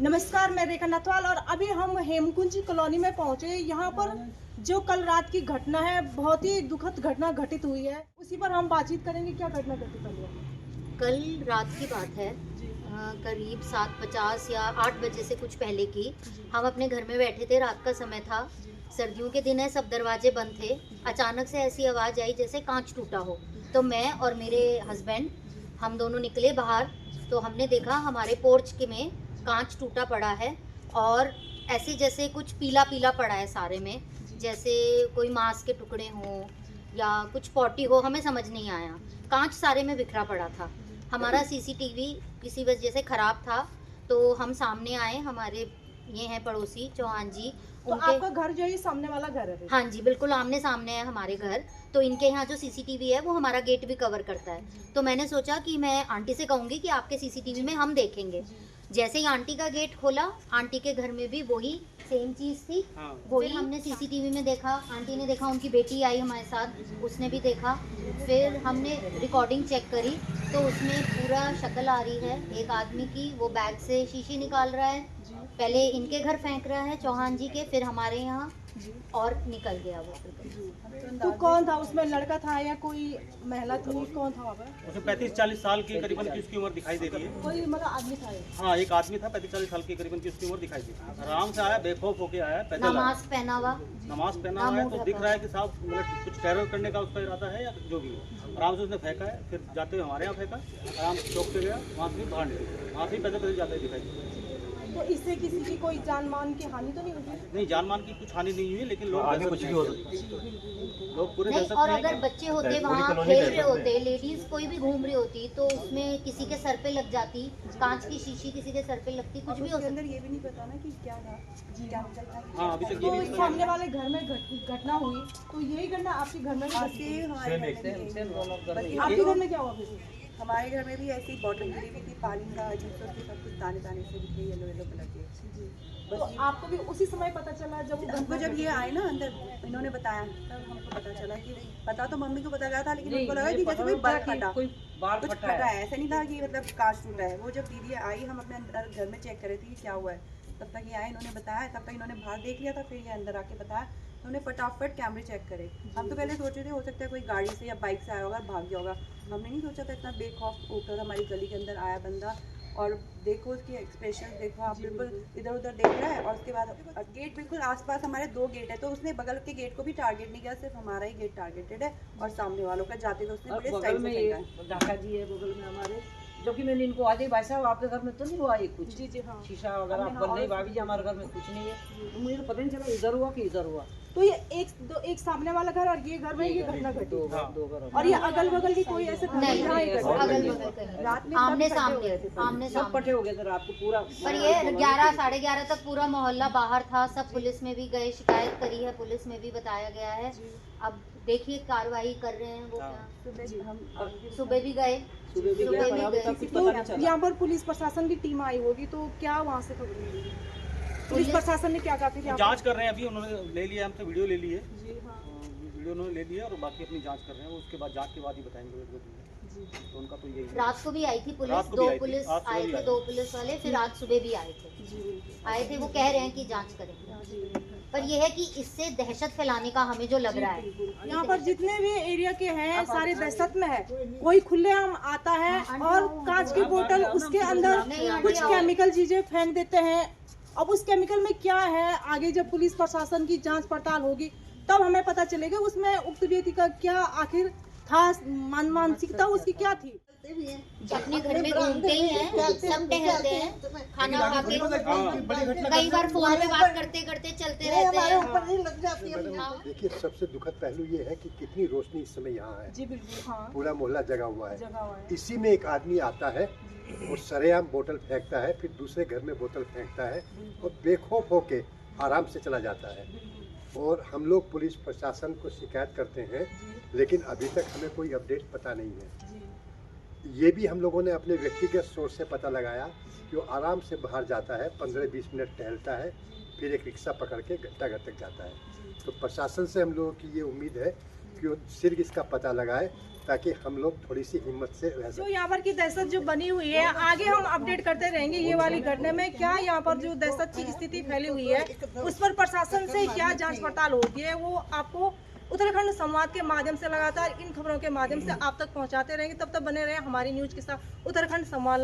नमस्कार, मैं रेखा नाथवाल और अभी हम हेमकुंज कॉलोनी में पहुंचे। यहाँ पर जो कल रात की घटना है, बहुत ही दुखद घटना घटित हुई है, उसी पर हम बातचीत करेंगे। क्या घटना घटित हुई है? कल रात की बात है, करीब 7:50 या 8 बजे से कुछ पहले की। हम अपने घर में बैठे थे, रात का समय था, सर्दियों के दिन है, सब दरवाजे बंद थे। अचानक से ऐसी आवाज़ आई जैसे कांच टूटा हो। तो मैं और मेरे हस्बैंड हम दोनों निकले बाहर। तो हमने देखा हमारे पोर्च के में कांच टूटा पड़ा है और ऐसे जैसे कुछ पीला पीला पड़ा है सारे में, जैसे कोई मांस के टुकड़े हों या कुछ पॉटी हो, हमें समझ नहीं आया। कांच सारे में बिखरा पड़ा था। हमारा सीसीटीवी किसी वजह से ख़राब था, तो हम सामने आए। हमारे ये हैं पड़ोसी चौहान जी, तो उनके। आपका घर जो है ये सामने वाला घर है? हाँ जी, बिल्कुल आमने सामने है हमारे घर। तो इनके यहाँ जो सीसीटीवी है वो हमारा गेट भी कवर करता है। तो मैंने सोचा कि मैं आंटी से कहूँगी कि आपके सीसीटीवी में हम देखेंगे। जैसे ही आंटी का गेट खोला, आंटी के घर में भी वही सेम चीज़ थी। वही हमने सीसीटीवी में देखा, आंटी ने देखा, उनकी बेटी आई हमारे साथ, उसने भी देखा। फिर हमने रिकॉर्डिंग चेक करी तो उसमें पूरा शक्ल आ रही है एक आदमी की। वो बैग से शीशी निकाल रहा है, पहले इनके घर फेंक रहा है चौहान जी के, फिर हमारे यहाँ, और निकल गया वो। तो कौन था उसमें? लड़का था या कोई महिला थी? कौन था वहाँ पर? उसमें 35-40 साल की करीबन की उसकी उम्र दिखाई दे रही है। कोई मतलब आदमी था ये? हाँ, एक आदमी था 35-40 साल की करीबन की उसकी उम्र दिखाई दे रही है। आराम से आया, बेखौफ होके आया, पैदल आया। नमाज पहना हुआ है तो दिख रहा है कि साहब मतलब कुछ टेरर करने का उसका इरादा है या जो भी हो। आराम से उसने फेंका है, फिर जाते हुए हमारे यहाँ फेंका, आराम से चौक पे गया, वहाँ से बाहर निकल, वहाँ से पैदल पैदल जाते हुए दिखाई। तो इससे किसी की कोई जान मान की हानि तो नहीं हुई? नहीं, जान मान की कुछ हानि नहीं हुई, लेकिन लोग आगे कुछ भी हो सकता लोग पूरे नहीं। दहशत और में अगर हैं। बच्चे होते वहाँ खेल रहे होते, लेडीज कोई भी घूम रही होती, तो उसमें किसी के सर पे लग जाती, कांच की शीशी किसी के सर पे लगती, कुछ भी हो सकता। अंदर ये भी नहीं पता ना कि क्या था, क्या निकलता। हाँ, अभी तक ये तो भी नहीं सामने वाले घर में घटना हुई, तो यही घटना आपके घर में भी घटी? आपके घर में क्या हुआ फिर? हमारे घर में भी ऐसी बॉटल गिरी हुई थी पानी का, जिससे उसके सब कुछ दाने दाने से दिखे, येलो येलो कलर के। तो आपको भी उसी समय पता चला जब हमको जब ये आए ना अंदर, इन्होंने बताया, तब हमको पता चला कि पता तो मम्मी को पता गया था, लेकिन हमको लगा कि जैसे कोई बल्ब फटा, कुछ फटा है। ऐसा नहीं था कि मतलब कांच टूटा है। वो जब दीदी आई, हम अपने अंदर घर में चेक कर रहे थे कि क्या हुआ है, तब तक ये आए, इन्होंने बताया। तब तक इन्होंने बाहर देख लिया था, फिर ये अंदर आके बताया। उन्होंने फटाफट कैमरे चेक करे। हम तो पहले सोचे थे हो सकता है कोई गाड़ी से या बाइक से आया होगा, भाग गया होगा। हमने नहीं सोचा था इतना बेखौफ होकर हमारी गली के अंदर आया बंदा। और देखो उसके एक्सप्रेशन देखो आप, बिल्कुल इधर उधर देख रहा है। और उसके बाद गेट बिल्कुल आसपास हमारे 2 गेट है, तो उसने बगल के गेट को भी टारगेट नहीं किया, सिर्फ हमारा ही गेट टारगेटेड है। और सामने वालों का जाते तो उसने बड़े स्टाइल से फेंका है। ढाका जी है बगल में हमारे, जो कि मैंने इनको आज ही, भाई साहब आपके घर में तो नहीं हुआ ये कुछ? जी हाँ। शीशा वगैरह आप नहीं, भाभी जी हमारे घर में कुछ नहीं है। तो मुझे तो पता नहीं चला इधर हुआ कि इधर हुआ। तो ये एक सामने वाला घर और ये घर में ये घटना घटी, दो घर। और ये अगल बगल की कोई ऐसे नहीं, जहाँ ये घटना अगल घटी? बगल कहीं रात में आमने सब इकट्ठे सामने, हुए थे सब। आमने सब सामने। पटे हो गए थे रात को पूरा। पर ये 11 साढ़े 11 तक पूरा मोहल्ला बाहर था, सब पुलिस में भी गए, शिकायत करी है, पुलिस में भी बताया गया है। अब देखिए कार्रवाई कर रहे हैं वो क्या। हम सुबह भी गए, सुबह भी गया, पर अभी तक कुछ पता नहीं तो चला। यहाँ पर पुलिस प्रशासन की टीम आई होगी, तो क्या वहाँ से खबर मिली? पुलिस प्रशासन ने क्या कहा था? जांच कर रहे हैं अभी, उन्होंने ले लिया, हमसे वीडियो ले ली है, जी हाँ। वीडियो उन्होंने ले लिया और बाकी अपनी जांच कर रहे हैं। उसके बाद जांच के बाद ही बताएंगे। तो उनका तो यही है। रात को भी आई थी पुलिस, रात को भी 2 आई थी, पुलिस आज सुबह आए भी थे, आई 2 पुलिस वाले, फिर आज सुबह भी आए थे। वो कह रहे हैं कि जांच करेंगे। पर यह है कि इससे दहशत फैलाने का हमें जो लग रहा है, यहाँ पर जितने भी एरिया के हैं सारे दहशत में है। कोई खुलेआम आता है और कांच की बोतल, उसके अंदर कुछ केमिकल चीजें फेंक देते हैं। अब उस केमिकल में क्या है, आगे जब पुलिस प्रशासन की जांच पड़ताल होगी तब हमें पता चलेगा उसमें उक्त व्यक्ति का क्या आखिर था, मानसिकता उसकी क्या थी। अपने घर में घूमते ही हैं, सब टहलते हैं, खाना खा के कई बार फोन पे बात करते करते चलते रहते हैं। देखिए, सबसे दुखद पहलू ये है कि कितनी रोशनी इस समय यहाँ है। जी बिल्कुल हाँ, पूरा मोहल्ला जगा हुआ है। जगह हुआ है। इसी में एक आदमी आता है और सरेआम बोतल फेंकता है, फिर दूसरे घर में बोतल फेंकता है और बेखौफ होके आराम से चला जाता है। और हम लोग पुलिस प्रशासन को शिकायत करते हैं, लेकिन अभी तक हमें कोई अपडेट पता नहीं है। ये भी हम लोगों ने अपने व्यक्तिगत सोर्स से पता लगाया कि वो आराम से बाहर जाता है, 15-20 मिनट टहलता है, फिर एक रिक्शा पकड़ के घंटा घर तक जाता है। तो प्रशासन से हम लोगों की ये उम्मीद है क्यों सिर्फ इसका पता लगाए, ताकि हम लोग थोड़ी सी हिम्मत से रह जो सकें। यहाँ पर की दहशत जो बनी हुई है, आगे हम अपडेट करते रहेंगे ये वाली घटना में क्या यहाँ पर जो दहशत की स्थिति फैली हुई है उस पर प्रशासन से क्या जांच पड़ताल होती है, वो आपको उत्तराखंड संवाद के माध्यम से लगातार इन खबरों के माध्यम से आप तक पहुँचाते रहेंगे। तब तक बने रहे हमारी न्यूज के साथ उत्तराखंड संवाद।